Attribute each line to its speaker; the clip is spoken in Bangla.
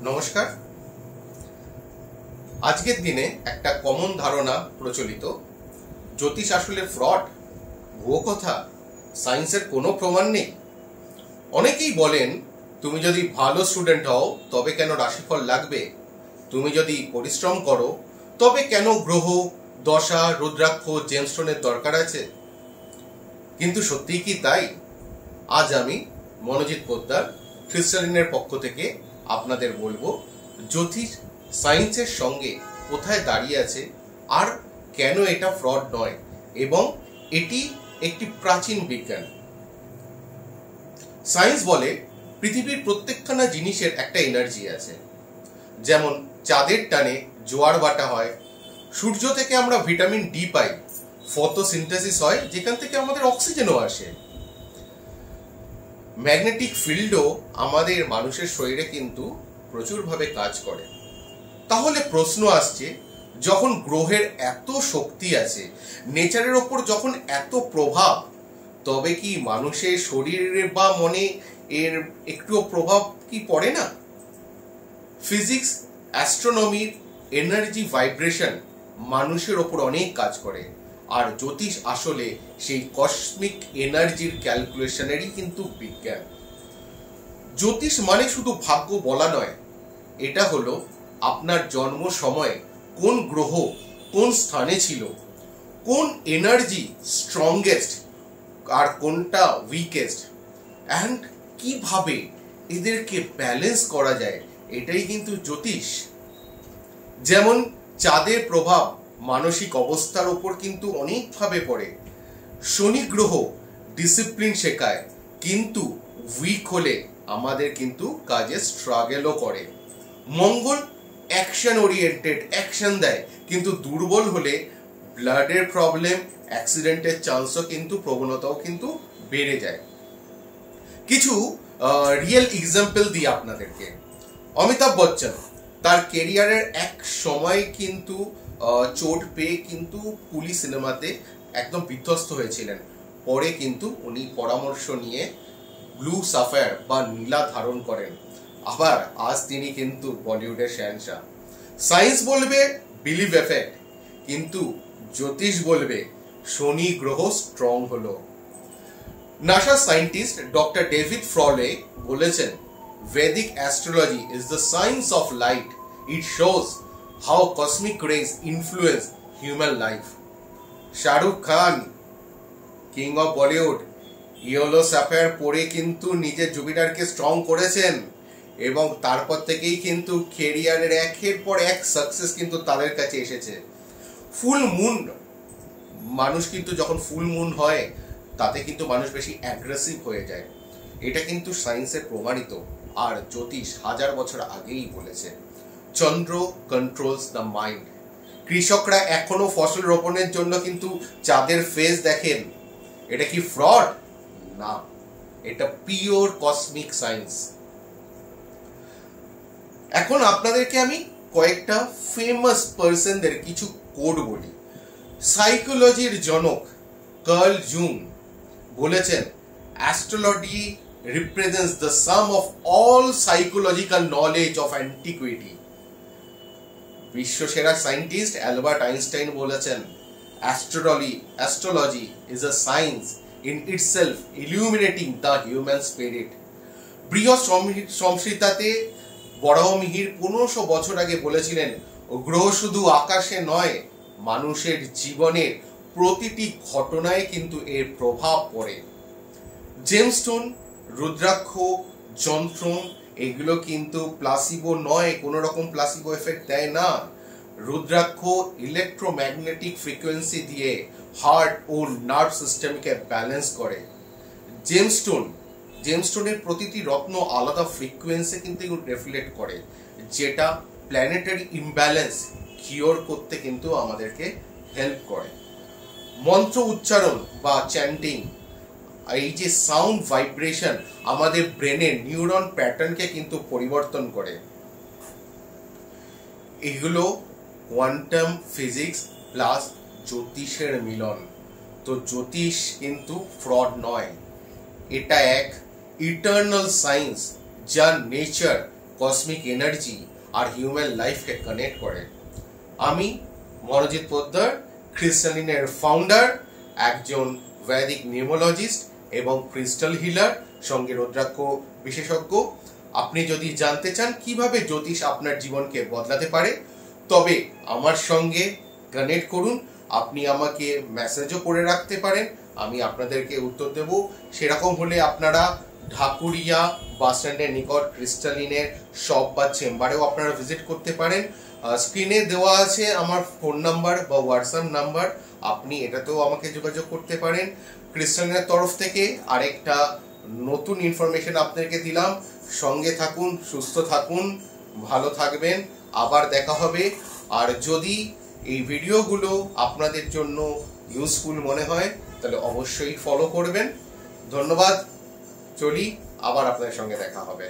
Speaker 1: নমস্কার। আজকের দিনে একটা কমন ধারণা প্রচলিত, জ্যোতিষ আসলে ফ্রড, ভুয়ো কথা, সায়েন্সের কোনো প্রমাণ নেই। অনেকেই বলেন, তুমি যদি ভালো স্টুডেন্ট হও তবে কেন রাশিফল লাগবে, তুমি যদি পরিশ্রম করো তবে কেন গ্রহ দশা, রুদ্রাক্ষ, জেমস্টোনের দরকার আছে। কিন্তু সত্যিই কি তাই? আজ আমি মনোজিৎ পোদ্দার ক্রিস্টালিনের পক্ষ থেকে আপনাদের বলবো জ্যোতিষ সায়েন্সের সঙ্গে কোথায় দাঁড়িয়ে আছে আর কেন এটা ফ্রড নয় এবং এটি একটি প্রাচীন বিজ্ঞান। সায়েন্স বলে পৃথিবীর প্রত্যেকখানা জিনিসের একটা এনার্জি আছে। যেমন চাঁদের টানে জোয়ার ভাটা হয়, সূর্য থেকে আমরা ভিটামিন ডি পাই, ফটোসিনথেসিস হয় যেখান থেকে আমাদের অক্সিজেনও আসে। ম্যাগনেটিক ফিল্ডও আমাদের মানুষের শরীরে কিন্তু প্রচুরভাবে কাজ করে। তাহলে প্রশ্ন আসছে, যখন গ্রহের এত শক্তি আছে, নেচারের ওপর যখন এত প্রভাব, তবে কি মানুষের শরীরে বা মনে এর একটুও প্রভাব কি পড়ে না? ফিজিক্স, অ্যাস্ট্রোনমি, এনার্জি, ভাইব্রেশন মানুষের ওপর অনেক কাজ করে। আর জ্যোতিষ আসলে সেই কসমিক এনার্জির ক্যালকুলেশনেরই কিন্তু বিজ্ঞান। জ্যোতিষ মানে শুধু ভাগ্য বলা নয়, এটা হলো আপনার জন্ম সময়ে কোন গ্রহ কোন স্থানে ছিল, কোন এনার্জি স্ট্রংগেস্ট আর কোনটা উইকেস্ট, অ্যান্ড কিভাবে এদেরকে ব্যালেন্স করা যায়, এটাই কিন্তু জ্যোতিষ। যেমন চাঁদের প্রভাব মানসিক অবস্থার উপর কিন্তু অনেকভাবে পড়ে। শনি গ্রহ ডিসিপ্লিন শেখায়, কিন্তু উইক হলে আমাদের কিন্তু কাজে স্ট্রাগলও করে। মঙ্গল অ্যাকশন ওরিয়েন্টেড, অ্যাকশন দেয়, কিন্তু দুর্বল হলে ব্লাডের প্রবলেম, অ্যাক্সিডেন্টের চান্সও কিন্তু, প্রবণতাও কিন্তু বেড়ে যায়। কিছু রিয়েল এক্সাম্পল দিই আপনাদেরকে। অমিতাভ বচ্চন তার কেরিয়ারের এক সময় কিন্তু চোট পেয়ে কিন্তু কুলি সিনেমাতে একদম বিধ্বস্ত হয়েছিলেন। পরে কিন্তু উনি পরামর্শ নিয়ে ব্লু সাফায়ার বা নীলা ধারণ করেন। আবার আজ তিনি কিন্তু বলিউডের শেহনশাহ। সায়েন্স বলবে বিলিভ এফেক্ট, কিন্তু জ্যোতিষ বলবে শনি গ্রহ স্ট্রং হলো। নাসা সায়েন্টিস্ট ডক্টর ডেভিড ফ্রলে বলেছেন, Vedic astrology is the science of light. It shows how cosmic rays influence human life. Shahrukh Khan, king of Bollywood, yellow Sapphire পরে কিন্তু নিজের জুপিটারকে স্ট্রং করেছেন এবং তারপর থেকেই কিন্তু ক্যারিয়ারের একের পর এক সাকসেস কিন্তু তাদের কাছে এসেছে। ফুল মুন, মানুষ কিন্তু যখন ফুল মুন হয় তাতে কিন্তু মানুষ বেশি অ্যাগ্রেসিভ হয়ে যায়। এটা কিন্তু সায়েন্সে প্রমাণিত, আর জ্যোতিষ হাজার বছর আগেই বলেছে। চন্দ্র কন্ট্রোলস দ্য মাইন্ড। কৃষকরা এখনো ফসল রোপণের জন্য কিন্তু চাঁদের ফেজ দেখেন। এটা কি ফ্রড? না, এটা পিওর কসমিক সায়েন্স। এখন আপনাদেরকে আমি কয়েকটা ফেমাস পার্সনদের কিছু কোড বলি। সাইকোলজির জনক কার্ল জুং বলেছেন, astrology represents the sum of all psychological knowledge of antiquity. বিশ্বসেরা সায়েন্টিস্ট অ্যালবার্ট আইনস্টাইন বলেছেন, astrology is a science in itself illuminating the human spirit. বৃহৎ সংহিতাতে বরাহমিহির 1500 বছর আগে বলেছিলেন, গ্রহ শুধু আকাশে নয়, মানুষের জীবনের প্রতিটি ঘটনায় কিন্তু এর প্রভাব পড়ে। জেমস্টোন, রুদ্রাক্ষ, যন্ত্র, এগুলো কিন্তু প্লাসিবো নয়, কোনো রকম প্লাসিবো এফেক্ট দেয় না। রুদ্রাক্ষ ইলেকট্রোম্যাগনেটিক ফ্রিকোয়েন্সি দিয়ে হার্ট ও নার্ভ সিস্টেমকে ব্যালেন্স করে। জেমস্টোনের প্রতিটি রত্ন আলাদা ফ্রিকোয়েন্সি কিন্তু রিফ্লেক্ট করে, যেটা প্ল্যানেটারি ইমব্যালেন্স কিওর করতে কিন্তু আমাদেরকে হেল্প করে। মন্ত্র উচ্চারণ বা চ্যান্টিং, এই যে সাউন্ড ভাইব্রেশন আমাদের ব্রেনের নিউরন প্যাটার্নকে কিন্তু পরিবর্তন করে। এগুলো কোয়ান্টাম ফিজিক্স প্লাস জ্যোতিষের মিলন। তো জ্যোতিষ কিন্তু ফ্রড নয়, এটা এক ইটার্নাল সায়েন্স যা নেচার কসমিক এনার্জি আর হিউম্যান লাইফকে কানেক্ট করে। আমি মনোজিৎ পোদ্দার, ক্রিস্টালিনের ফাউন্ডার, একজন বৈদিক নিউমোলজিস্ট এবং ক্রিস্টাল হিলার, সঙ্গে রুদ্রাক্ষ বিশেষজ্ঞ। আপনি যদি জানতে চান কিভাবে জ্যোতিষ আপনার জীবনকে বদলাতে পারে, তবে আমার সঙ্গে কানেক্ট করুন। আপনি আমাকে মেসেজও করে রাখতে পারেন, আমি আপনাদেরকে উত্তর দেব। সেরকম হলে আপনারা ঢাকুরিয়া বাস স্ট্যান্ডের নিকট ক্রিস্টালিনের শপ বা চেম্বারেও আপনারা ভিজিট করতে পারেন। স্ক্রিনে দেওয়া আছে আমার ফোন নাম্বার বা হোয়াটসঅ্যাপ নাম্বার, আপনি এটাতেও আমাকে যোগাযোগ করতে পারেন। ক্রিস্টালিনের তরফ থেকে আরেকটা নতুন ইনফরমেশন আপনাদেরকে দিলাম। সঙ্গে থাকুন, সুস্থ থাকুন, ভালো থাকবেন, আবার দেখা হবে। আর যদি এই ভিডিওগুলো আপনাদের জন্য ইউজফুল মনে হয় তাহলে অবশ্যই ফলো করবেন। ধন্যবাদ, চলি, আবার আপনাদের সঙ্গে দেখা হবে।